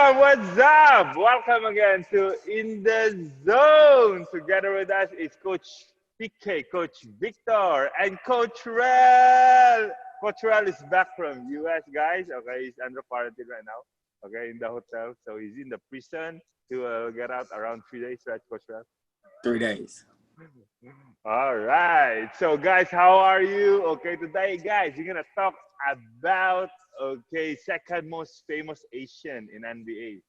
everyone, what's up? Welcome again to In the Zone. Together with us is Coach PK, Coach Victor, and Coach Rel. Coach Rel is back from US, guys. Okay, he's under quarantine right now. Okay, in the hotel. So he's in the prison. He will get out around 3 days, right, Coach Rel? 3 days. All right. So, guys, how are you? Okay, today, guys, we're gonna talk about second most famous Asian in NBA.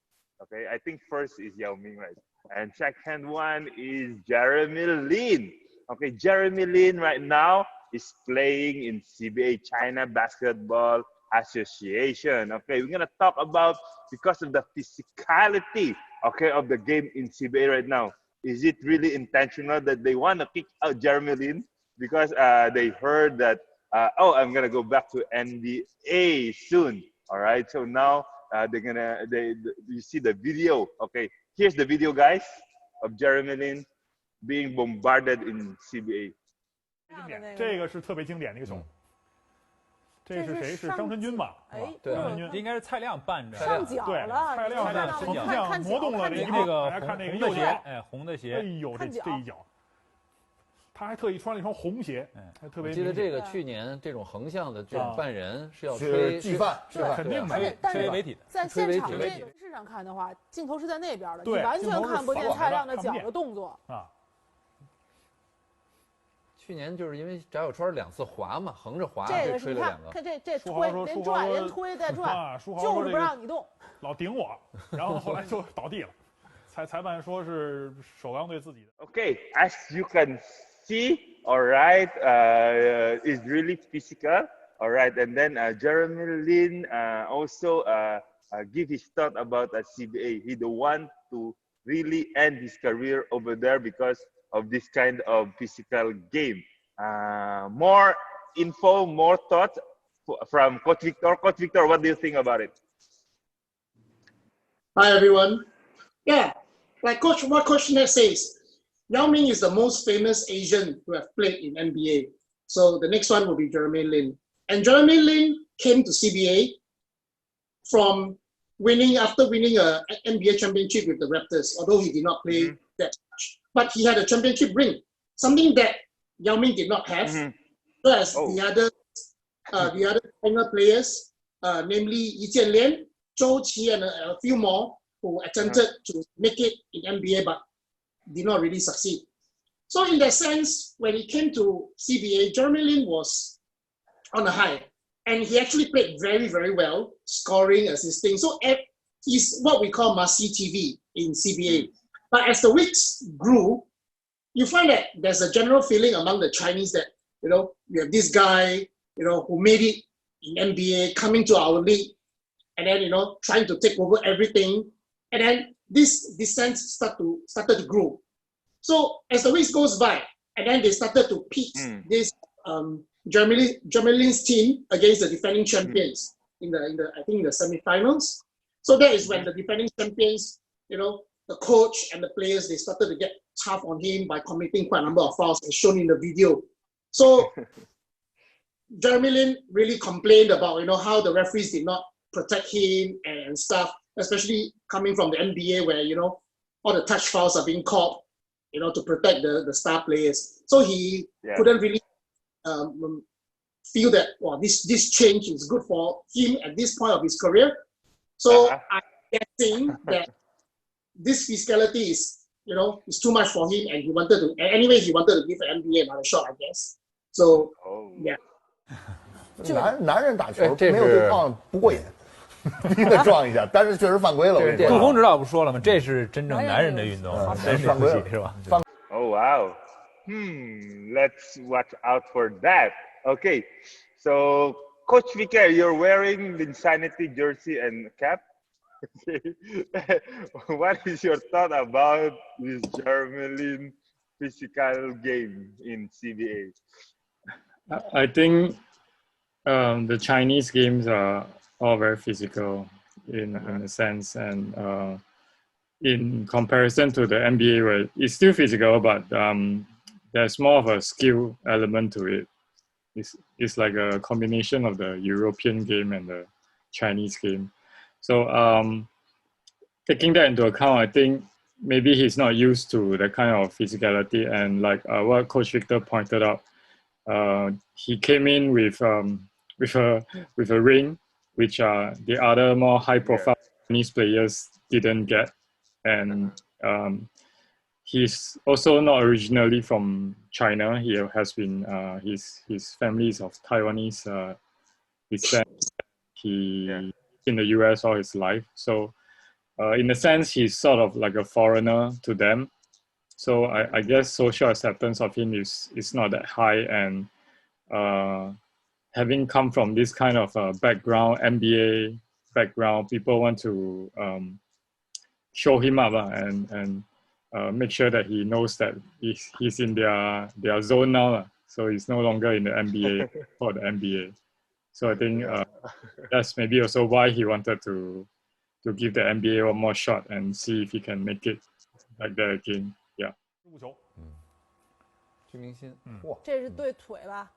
Okay, I think first is Yao Ming, right? And second one is Jeremy Lin. Okay, Jeremy Lin right now is playing in CBA, China Basketball Association. Okay, we're gonna talk about because of the physicality, okay, of the game in CBA right now. Is it really intentional that they want to kick out Jeremy Lin because they heard that I'm gonna go back to NBA soon. All right. So now you see the video. Okay, here's the video, guys, of Jeremy Lin being bombarded in CBA. 这个是特别经典的一个球。这是谁？是张晨军吧？对，张晨军应该是蔡亮伴着。上脚了，蔡亮在横向挪动了那个大家看那个右脚，哎，红的鞋。哎呦，这一脚，他还特意穿了一双红鞋，还特别。我记得这个去年这种横向的这种犯人是要吹计犯，是肯定的，吹违体的。在现场这个电视上看的话，镜头是在那边的，你完全看不见蔡亮的脚的动作啊。去年就是因为翟小川2次滑嘛，横着滑这个吹了2个。看这推连转连推带转，就是不让你动，老顶我，然后后来就倒地了。裁判说是首钢队自己的。Okay, as you can see, all right, is really physical, all right, and then Jeremy Lin also give his thought about CBA. He don't want to really end his career over there because of this kind of physical game. More info, more thoughts from Coach Victor. Coach Victor, what do you think about it? Hi, everyone. Yeah, like what Coach Nat says, Yao Ming is the most famous Asian who have played in NBA. So the next one will be Jeremy Lin. And Jeremy Lin came to CBA after winning an NBA championship with the Raptors, although he did not play that much. But he had a championship ring, something that Yao Ming did not have. Whereas the other China players, namely J.Lin, Zhou Qi, and a few more who attempted to make it in NBA but did not really succeed. So in that sense, when he came to CBA, Jeremy Lin was on a high. And he actually played very, very well, scoring, assisting. So he's what we call must-see TV in CBA. But as the weeks grew, you find that there's a general feeling among the Chinese that, we have this guy, who made it in NBA, coming to our league, and then, trying to take over everything. And then this sense started to grow. So as the weeks goes by, and then they started to pit this Jeremy Lin's team against the defending champions in the semifinals. So that is when the defending champions, the coach and the players, they started to get tough on him by committing quite a number of fouls as shown in the video. So Jeremy Lin really complained about how the referees did not protect him and stuff, especially coming from the NBA where all the touch fouls are being called to protect the star players. So he couldn't really feel that this change is good for him at this point of his career. So I'm guessing that this physicality is too much for him, and he wanted to give the NBA another shot, I guess. So yeah. 男人打球没有对抗不过瘾，必须得撞一下，但是确实犯规了。杜峰指导不说了吗？这是真正男人的运动，真是不行是吧？Oh wow. Let's watch out for that. Okay, so Coach Victor, you're wearing Linsanity jersey and cap. What is your thought about this Jeremy Lin physical game in CBA? I think the Chinese games are all very physical in a sense, and in comparison to the NBA, where it's still physical, but there's more of a skill element to it. It's like a combination of the European game and the Chinese game. So taking that into account, I think maybe he's not used to that kind of physicality. And like what Coach Victor pointed out, he came in with a ring, which the other more high-profile Chinese players didn't get, and he's also not originally from China. He has been his family is of Taiwanese descent. He in the US all his life, so in a sense he's sort of like a foreigner to them. So I guess social acceptance of him is not that high, and having come from this kind of background, NBA background, people want to show him up and make sure that he knows that he's in their zone now. So he's no longer in the NBA for the NBA. So I think that's maybe also why he wanted to give the NBA one more shot and see if he can make it like that again. Yeah. 入球，居明星，哇，这是对腿吧？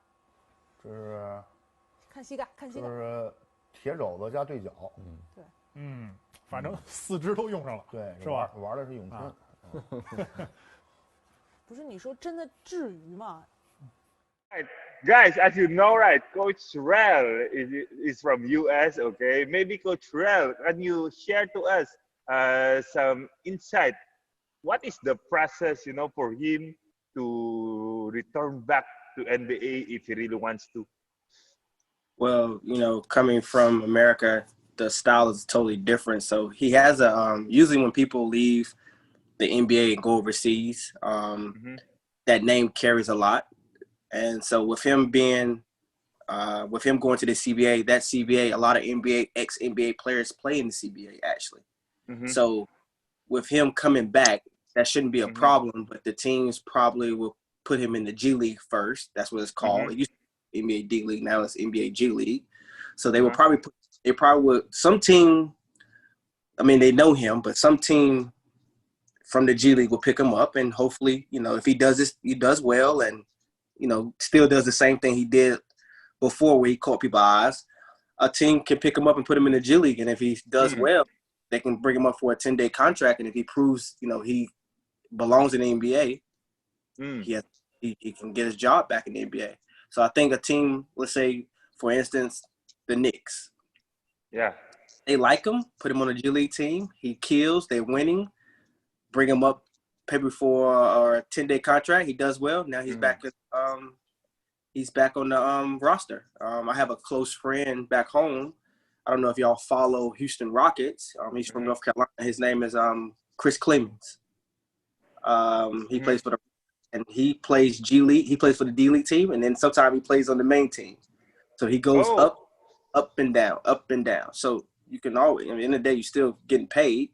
这是看膝盖，看膝盖。就是铁肘子加对角，反正四肢都用上了，对，是吧？玩的是咏春。不是你说真的至于吗？ Right. Guys, as you know, right, Coach Rel is from US, okay? Maybe Coach Rel, can you share to us some insight? What is the process, for him to return back to NBA if he really wants to? Well, coming from America, the style is totally different. So he has usually when people leave the NBA and go overseas, that name carries a lot. And so with him going to the CBA, that CBA, a lot of ex-NBA players play in the CBA actually. So with him coming back, that shouldn't be a problem, but the teams probably will put him in the G League first. That's what it's called. It used to be NBA D League, now it's NBA G League. So they will probably some team, I mean, they know him, but some team from the G League will pick him up, and hopefully, if he does this, he does well, and still does the same thing he did before where he caught people's eyes. A team can pick him up and put him in the G League, and if he does well, they can bring him up for a 10-day contract, and if he proves, he belongs in the NBA, he can get his job back in the NBA. So I think a team, let's say, for instance, the Knicks. Yeah. They like him, put him on a G League team. He kills, they're winning, bring him up, pay for a 10-day contract. He does well. Now he's back. He's back on the roster. I have a close friend back home. I don't know if y'all follow Houston Rockets. He's from North Carolina. His name is Chris Clemens. He plays for he plays G League. He plays for the D League team, and then sometimes he plays on the main team. So he goes up and down, up and down. So you can always, at the end of the day, you're still getting paid.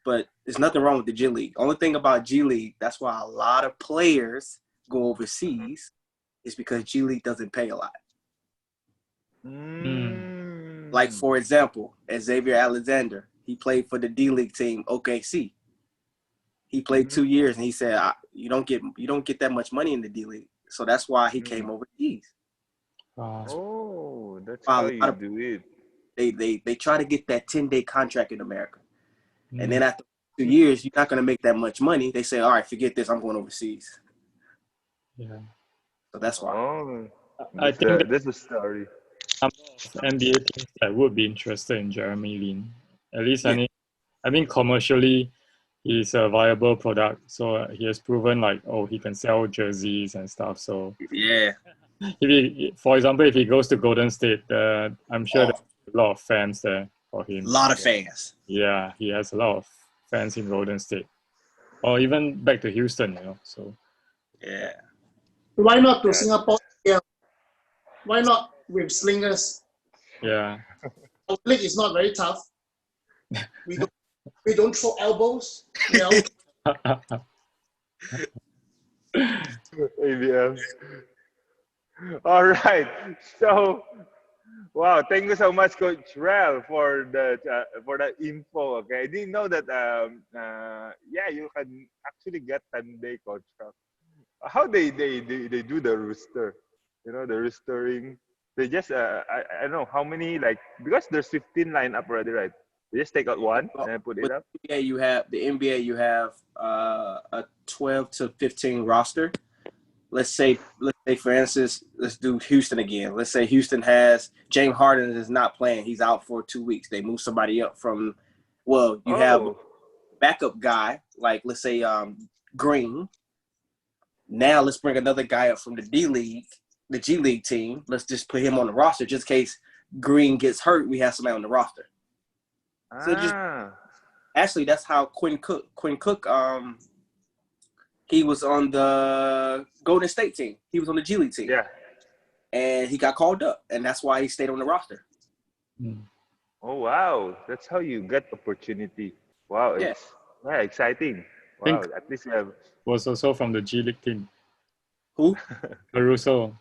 But there's nothing wrong with the G League. Only thing about G League, that's why a lot of players go overseas, is because G League doesn't pay a lot. Like, for example, Xavier Alexander, he played for the D League team, OKC. He played 2 years, and he said, you don't get that much money in the D League. So that's why he came overseas. Oh, that's how you do it. They try to get that 10-day contract in America. And then after 2 years, you're not going to make that much money. They say, all right, forget this. I'm going overseas. Yeah. So that's why. Oh, I think this is a story. Some NBA teams that would be interested in Jeremy Lin. At least, I mean, commercially, he's a viable product. So he has proven he can sell jerseys and stuff. So yeah. For example, if he goes to Golden State, I'm sure there's a lot of fans there for him. A lot of fans. Yeah, he has a lot of fans in Golden State, or even back to Houston, So yeah. Why not to Singapore? Yeah. Why not with Slingers? Yeah. Our league is not very tough. We don't throw elbows. ABM. All right. So, wow, thank you so much, Coach Rel, for the info. Okay, I didn't know that. You can actually get 10-day contract. How they do the rooster? The roostering. They just I don't know how many, because there's 15 lineup already, right? You just take out one and put it up. The NBA you have a 12 to 15 roster. Let's say for instance, let's do Houston again. Let's say Houston has James Harden is not playing. He's out for 2 weeks. They move somebody up from, well, you have a backup guy, like let's say Green. Now let's bring another guy up from the G League team. Let's just put him on the roster just in case Green gets hurt. We have somebody on the roster. So actually, that's how Quinn Cook, he was on the Golden State team. He was on the G League team. Yeah. And he got called up, and that's why he stayed on the roster. Oh, wow. That's how you get opportunity. Wow. It's exciting. Wow. At least you have... Was also from the G League team. Who? Caruso.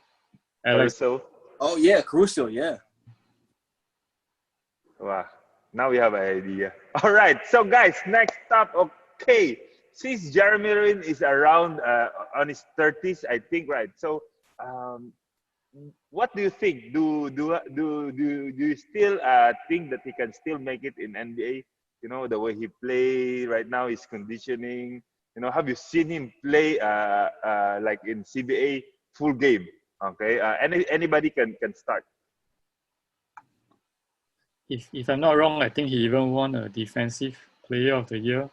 Caruso. Oh, yeah. Caruso, yeah. Wow. Now we have an idea. All right. So, guys, next up. Okay. Since Jeremy Lin is around on his 30s, I think, right? So, what do you think? Do you still think that he can still make it in NBA? You know, the way he play right now, his conditioning. You know, have you seen him play like in CBA full game? Okay. Anybody can start. If I'm not wrong, I think he even won a Defensive Player of the Year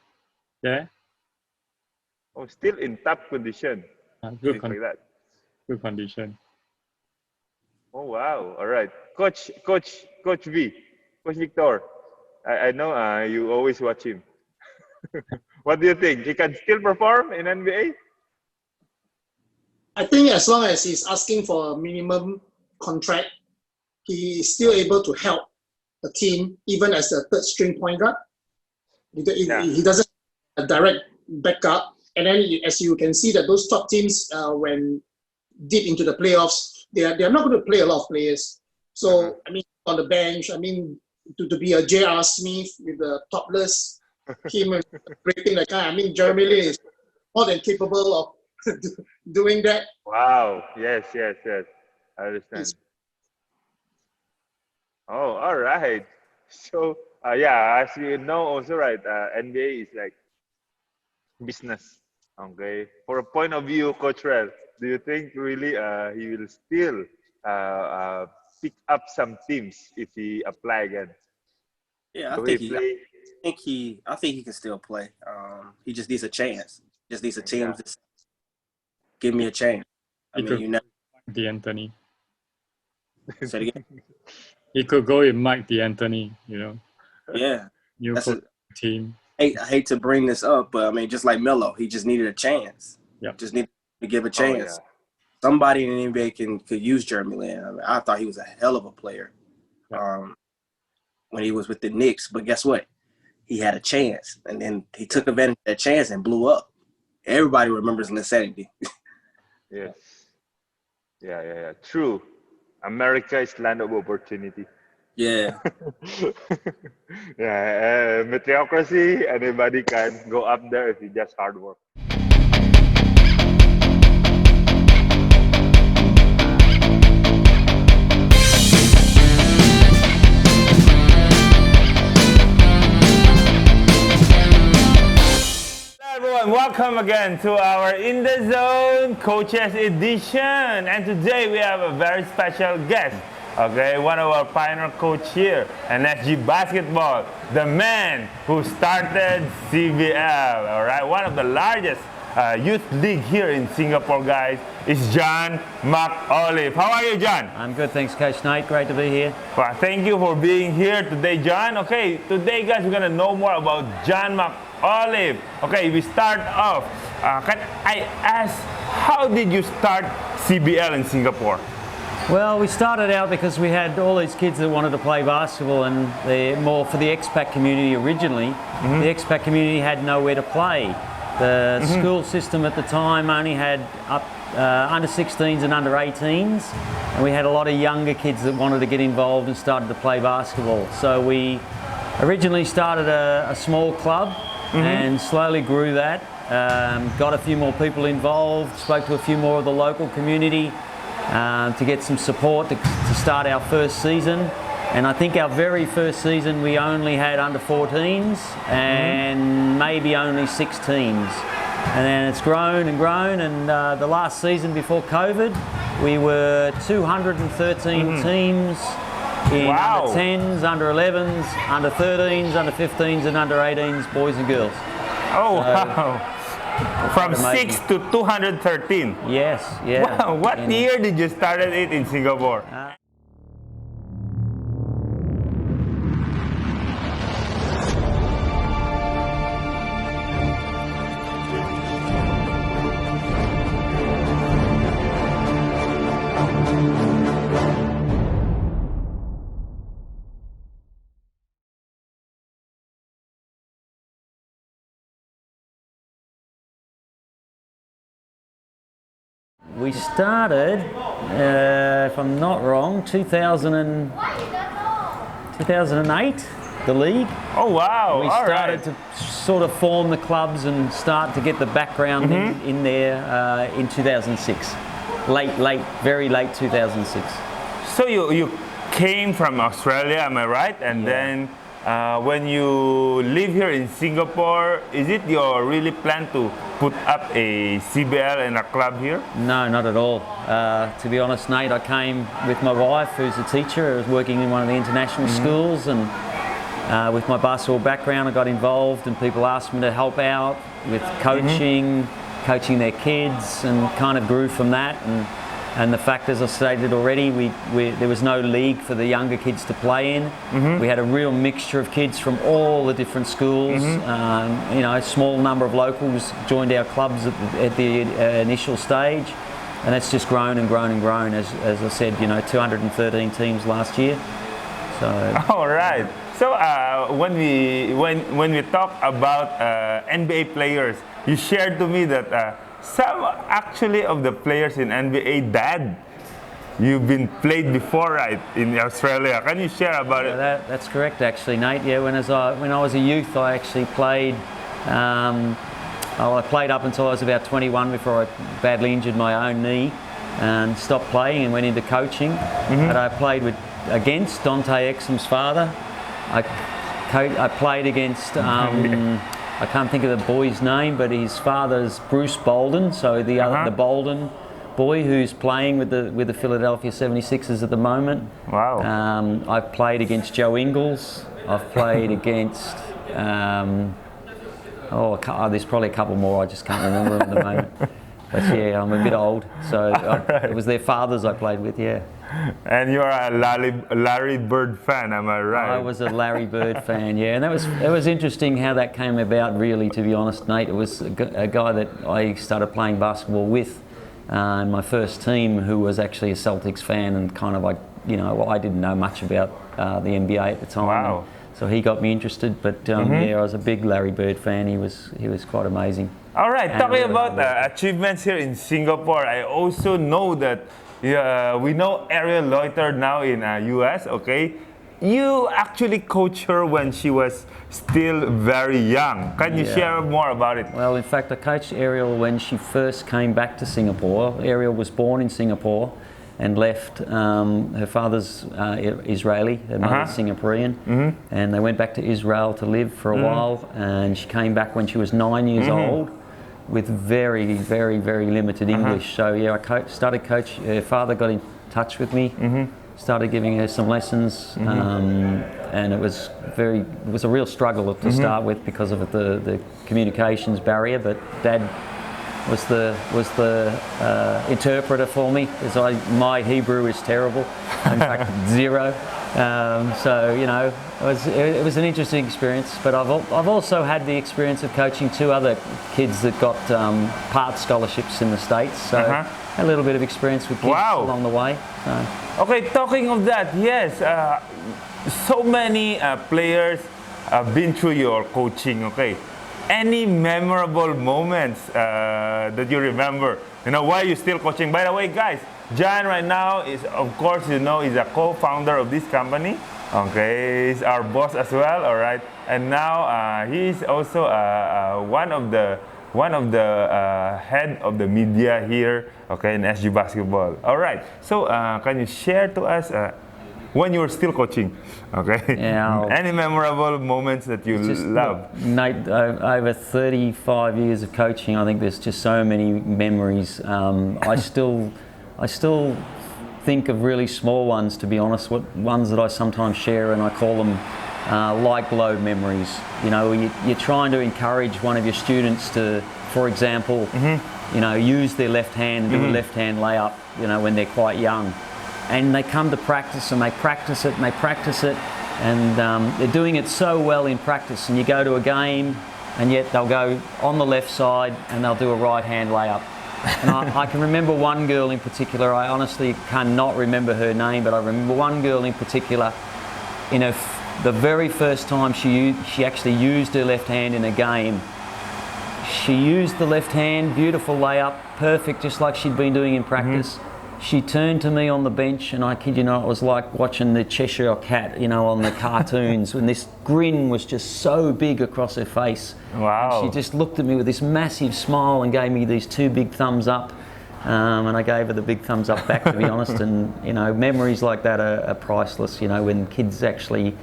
there. Oh, still in top condition. Good condition. Oh wow! All right, Coach Victor. I know you always watch him. What do you think? He can still perform in NBA? I think as long as he's asking for a minimum contract, he is still able to help the team, even as the third string point guard. He doesn't have a direct backup. And then as you can see that those top teams, when deep into the playoffs, they are not going to play a lot of players. So, I mean, on the bench, I mean, to be a J.R. Smith with the topless, him breaking the guy. I mean, Jeremy Lin is more than capable of doing that. Wow. Yes. I understand. Oh, all right. So, as you know, also, right, NBA is like business. Okay. For a point of view, Coach Rel, do you think really he will still pick up some teams if he apply again? Yeah, I think he can still play. He just needs a chance. Just needs a team to give me a chance. I mean, you know, D'Antoni. Say it again. He could go with Mike D'Antoni, you know. Yeah. New team. I hate to bring this up, but I mean, just like Melo, he just needed a chance. Yeah. Just needed to give a chance. Somebody in the NBA could use Jeremy Lin. I mean, I thought he was a hell of a player when he was with the Knicks. But guess what? He had a chance, and then he took advantage of that chance and blew up. Everybody remembers Linsanity. Yes. Yeah. True. America is land of opportunity. Yeah. Meritocracy, anybody can go up there if you just hard work. Everyone, welcome again to our In the Zone Coaches Edition. And today we have a very special guest. Okay, one of our pioneer coach here in SG Basketball, the man who started CBL, all right? One of the largest youth league here in Singapore, guys, is John McAuliffe. How are you, John? I'm good, thanks, Coach Nat. Great to be here. Well, thank you for being here today, John. Okay, today, guys, we're gonna know more about John McAuliffe. Okay, we start off. Can I ask, how did you start CBL in Singapore? Well, we started out because we had all these kids that wanted to play basketball, and they're more for the expat community originally. The expat community had nowhere to play. The school system at the time only had under 16s and under 18s, and we had a lot of younger kids that wanted to get involved and started to play basketball. So we originally started a small club and slowly grew that. Got a few more people involved, spoke to a few more of the local community to get some support to start our first season. And I think our very first season we only had under 14s and maybe only 6 teams. And then it's grown and grown, and the last season before COVID, we were 213 teams in under 10s, under 11s, under 13s, under 15s, and under 18s, boys and girls. Oh, wow. From 6 to 213. Yes, yeah. Wow, what year did you start it in Singapore? We started, if I'm not wrong, 2008, the league. Oh wow! We started to sort of form the clubs and start to get the background in there in 2006. Very late 2006. So you came from Australia, am I right? And then when you live here in Singapore, is it your really plan to put up a CBL and a club here? No, not at all. To be honest, Nate, I came with my wife, who's a teacher. I was working in one of the international schools, and with my basketball background, I got involved, and people asked me to help out with coaching their kids, and kind of grew from that. And the fact, as I stated already, there was no league for the younger kids to play in. We had a real mixture of kids from all the different schools. A small number of locals joined our clubs at the initial stage, and it's just grown and grown and grown. As I said, 213 teams last year. So. All right. So when we talk about NBA players, you shared to me that. Some actually of the players in NBA, Dad, you've been played before, right, in Australia. Can you share about it? That's correct, actually, Nate. Yeah, when I was a youth, I actually played. I played up until I was about 21 before I badly injured my own knee and stopped playing and went into coaching. But I played against Dante Exum's father. I played against. I can't think of the boy's name, but his father's Bruce Bolden, so the Bolden boy who's playing with the Philadelphia 76ers at the moment. Wow. I've played against Joe Ingles. I've played against, there's probably a couple more, I just can't remember at the moment. But yeah, I'm a bit old, so it was their fathers I played with, yeah. And you're a Larry Bird fan, am I right? I was a Larry Bird fan, yeah. And it was interesting how that came about, really, to be honest, Nate. It was a guy that I started playing basketball with in my first team, who was actually a Celtics fan, and kind of I didn't know much about the NBA at the time. Wow. So he got me interested, but I was a big Larry Bird fan. He was quite amazing. All right, talking about achievements here in Singapore, I also know that we know Ariel Loiter now in US, okay? You actually coached her when she was still very young. Can you share more about it? Well, in fact, I coached Ariel when she first came back to Singapore. Ariel was born in Singapore and left. Her father's Israeli, her mother's Singaporean, and they went back to Israel to live for a while, and she came back when she was 9 years old with very, very, very limited English. So yeah, I started coaching. Her father got in touch with me, started giving her some lessons, and it was a real struggle to start with because of the communications barrier. But Dad was the interpreter for me, as my Hebrew is terrible, in fact zero. So it was an interesting experience. But I've also had the experience of coaching 2 other kids that got part scholarships in the States. So a little bit of experience with kids along the way. Okay, talking of that, yes, so many players have been through your coaching. Okay, any memorable moments that you remember? Why you still coaching? By the way, guys, John right now is, of course, is a co-founder of this company. Okay, he's our boss as well. All right, and now he's also one of the head of the media here. Okay, in SG Basketball. All right, so can you share to us when you were still coaching. Okay. Yeah. Any memorable moments that you love? Nate, over 35 years of coaching, I think there's just so many memories. I still think of really small ones, to be honest. Ones that I sometimes share, and I call them light glow memories. You know, you're trying to encourage one of your students to, for example, you know, use their left hand and do a left hand layup, you know, when they're quite young. And they come to practice and they practice it and they practice it, and they're doing it so well in practice, and you go to a game and yet they'll go on the left side and they'll do a right hand layup. And I can remember one girl in particular. I honestly cannot remember her name, but I remember one girl in particular. The very first time she actually used her left hand in a game, she used the left hand, beautiful layup, perfect, just like she'd been doing in practice. She turned to me on the bench, and I kid you not, it was like watching the Cheshire Cat, you know, on the cartoons, when this grin was just so big across her face. Wow. And she just looked at me with this massive smile and gave me these two big thumbs up. And I gave her the big thumbs up back, to be honest. And, you know, memories like that are priceless, you know, when kids actually,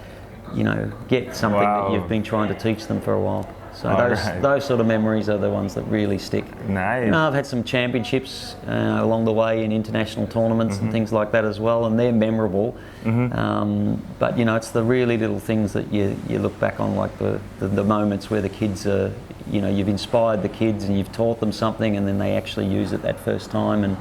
you know, get something that you've been trying to teach them for a while. So those sort of memories are the ones that really stick. Nice. You know, I've had some championships along the way in international tournaments and things like that as well, and they're memorable. But you know, it's the really little things that you look back on, like the moments where the kids are, you know, you've inspired the kids and you've taught them something, and then they actually use it that first time, and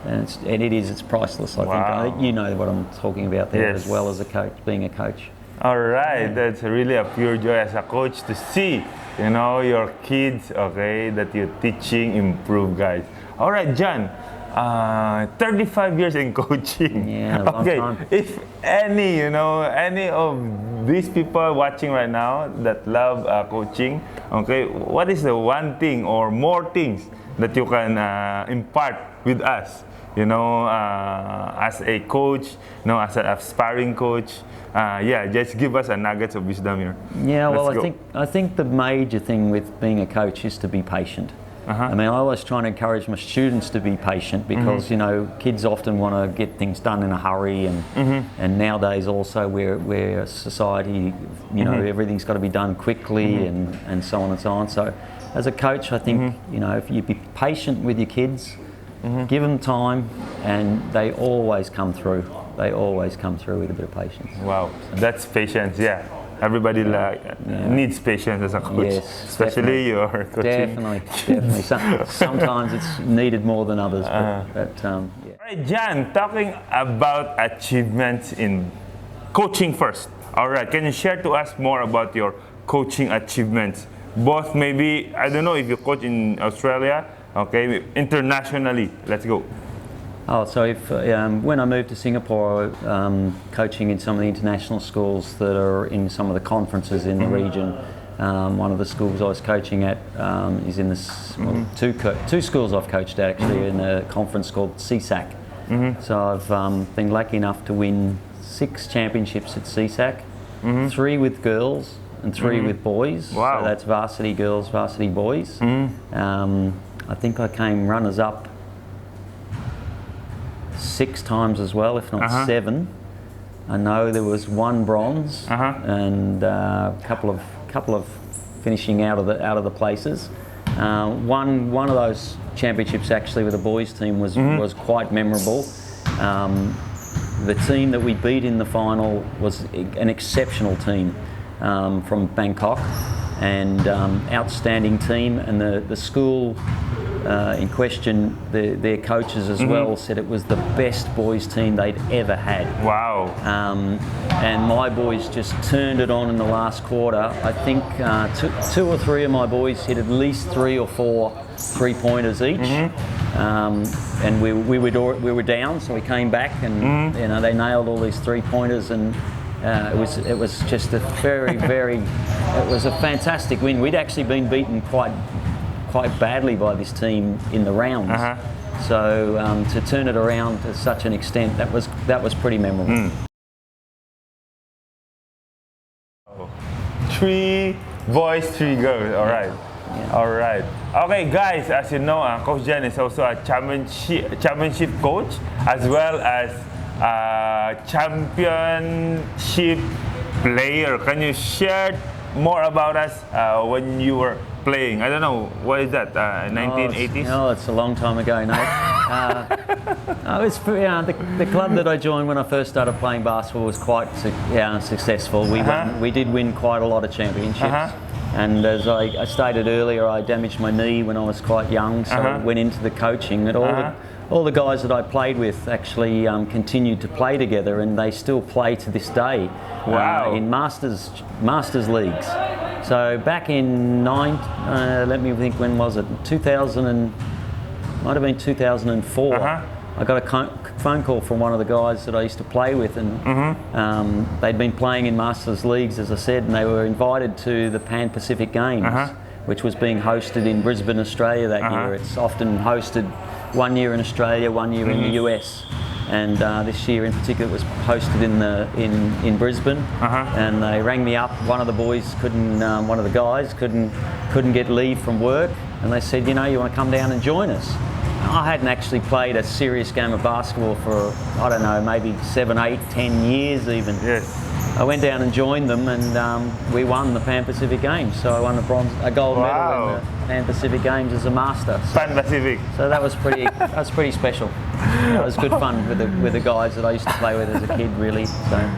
it's priceless. I think you know what I'm talking about there, as well as a coach, being a coach. All right, that's really a pure joy as a coach to see, you know, your kids, okay, that you're teaching improve, guys. All right, John, 35 years in coaching. Yeah, long time. If any, you know, any of these people watching right now that love coaching, okay, what is the one thing or more things that you can impart with us? You know, as a coach, you know, as an aspiring coach, just give us a nugget of wisdom here. Yeah, well, I think the major thing with being a coach is to be patient. I mean, I always try and encourage my students to be patient, because you know, kids often want to get things done in a hurry, and nowadays also we're a society, you know, everything's got to be done quickly, and so on and so on. So, as a coach, I think you know, if you be patient with your kids. Give them time, and they always come through. They always come through with a bit of patience. Wow, that's patience, yeah. Everybody needs patience as a coach, especially your coaching. Definitely. Sometimes it's needed more than others. But All right, John, talking about achievements in coaching first. All right, can you share to us more about your coaching achievements? Both maybe, I don't know if you coach in Australia, okay, internationally. Let's go. Oh, so if when I moved to Singapore, coaching in some of the international schools that are in some of the conferences in the region. One of the schools I was coaching at is in two schools I've coached at, actually, in a conference called CSAC. So I've been lucky enough to win 6 championships at CSAC, 3 with girls and 3 with boys. Wow. So that's varsity girls, varsity boys. I think I came runners-up 6 times as well, if not 7. I know there was 1 bronze and a couple of finishing out of the places. One of those championships actually with the boys team was quite memorable. The team that we beat in the final was an exceptional team from Bangkok, and outstanding team, and the school in question, their coaches as well said it was the best boys team they'd ever had. Wow. And my boys just turned it on in the last quarter. I think 2 or 3 of my boys hit at least 3 or 4 3-pointers each. And we were down, so we came back, and you know, they nailed all these 3-pointers, and it was just a it was a fantastic win. We'd actually been beaten quite badly by this team in the rounds. So to turn it around to such an extent, that was pretty memorable. 3 boys, 3 girls. All right. All right. Okay, guys. As you know, Coach John is also a championship coach, as well as championship player. Can you share more about us when you were playing? I don't know, what is that, 1980s? No, it's a long time ago, Nate. It's the club that I joined when I first started playing basketball was quite successful. We did win quite a lot of championships. And as I stated earlier, I damaged my knee when I was quite young, so I went into the coaching. And all the guys that I played with actually continued to play together, and they still play to this day. Wow. In Masters leagues. So back in let me think, when was it? Might have been 2004. I got a phone call from one of the guys that I used to play with, and they'd been playing in Masters leagues, as I said, and they were invited to the Pan Pacific Games, which was being hosted in Brisbane, Australia that year. It's often hosted 1 year in Australia, 1 year in the US. And this year in particular, it was hosted in Brisbane. And they rang me up. One of the guys couldn't get leave from work, and they said, you want to come down and join us? I hadn't actually played a serious game of basketball for, I don't know, maybe 7, 8, 10 years even. Yes. I went down and joined them, and we won the Pan Pacific Games. So I won a gold medal in the Pan Pacific Games as a master. Pan Pacific. So that was pretty special. It was good fun with the guys that I used to play with as a kid, really. So.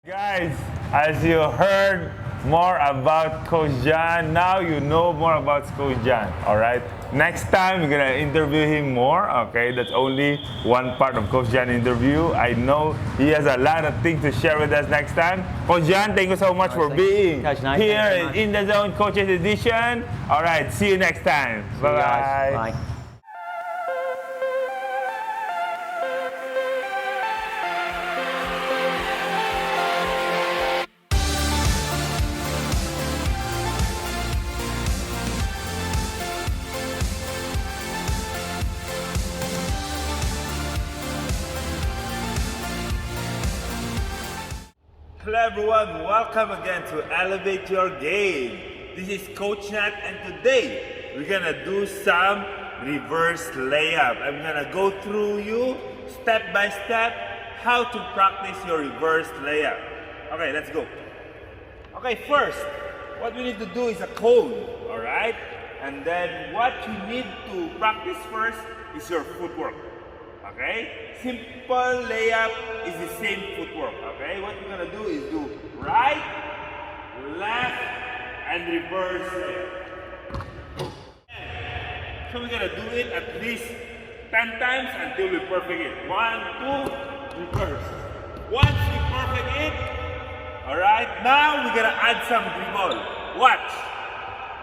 Guys, as you heard more about Coach John, now you know more about Coach John, all right? Next time, we're gonna interview him more, okay? That's only one part of Coach John's interview. I know he has a lot of things to share with us next time. Coach John, thank you so much for being here in the Zone Coaches Edition. All right, see you next time. Bye-bye. Bye. Hello everyone, welcome again to Elevate Your Game. This is Coach Nat, and today we're gonna do some reverse layup. I'm gonna go through you step by step how to practice your reverse layup. Okay, let's go. Okay, first, what we need to do is a cone, all right? And then what you need to practice first is your footwork. Okay? Simple layup is the same footwork. Okay? What you're gonna do is do right, left, and reverse layup. So we're gonna do it at least 10 times until we perfect it. 1, 2, reverse. Once we perfect it, alright, now we're gonna add some dribble. Watch.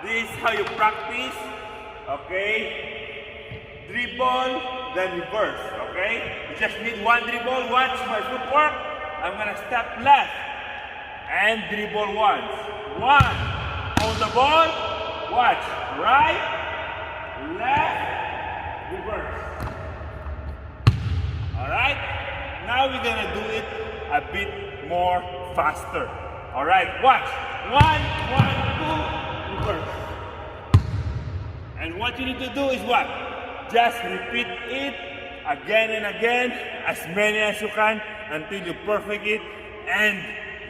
This is how you practice. Okay? Dribble, then reverse, okay? You just need one dribble. Watch my footwork. I'm gonna step left and dribble once. 1, hold the ball, watch, right, left, reverse. All right, now we're gonna do it a bit more faster. All right, watch, 1, 1, 2, reverse. And what you need to do is what? Just repeat it again and again, as many as you can, until you perfect it and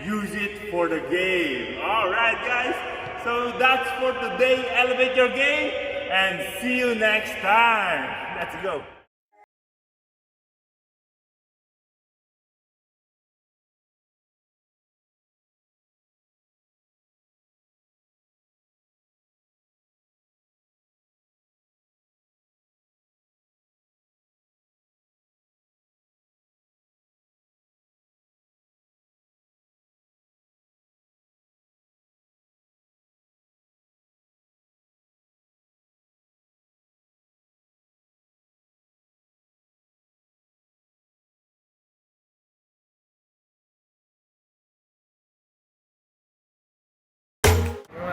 use it for the game. All right, guys. So that's for today. Elevate your game, and see you next time. Let's go.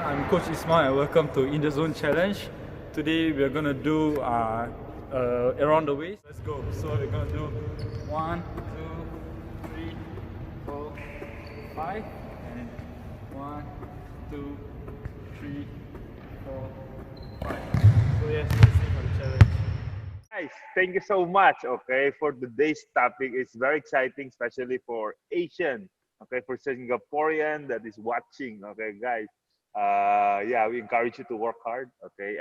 I'm Coach Ismail. Welcome to In the Zone Challenge. Today we are gonna do around the waist. Let's go. So we're gonna do 1, 2, 3, 4, 5, and 1, 2, 3, 4, 5. So yes, let's see for the challenge. guys, thank you so much. Okay, for today's topic, it's very exciting, especially for Asian. Okay, for Singaporean that is watching. Okay, guys. Yeah, we encourage you to work hard. Okay,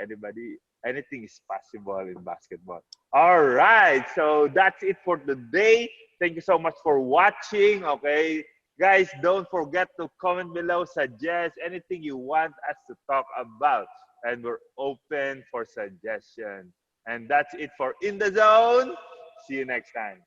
anything is possible in basketball. All right, so that's it for today. Thank you so much for watching. Okay, guys, don't forget to comment below, suggest anything you want us to talk about, and we're open for suggestion. And that's it for In the Zone. See you next time.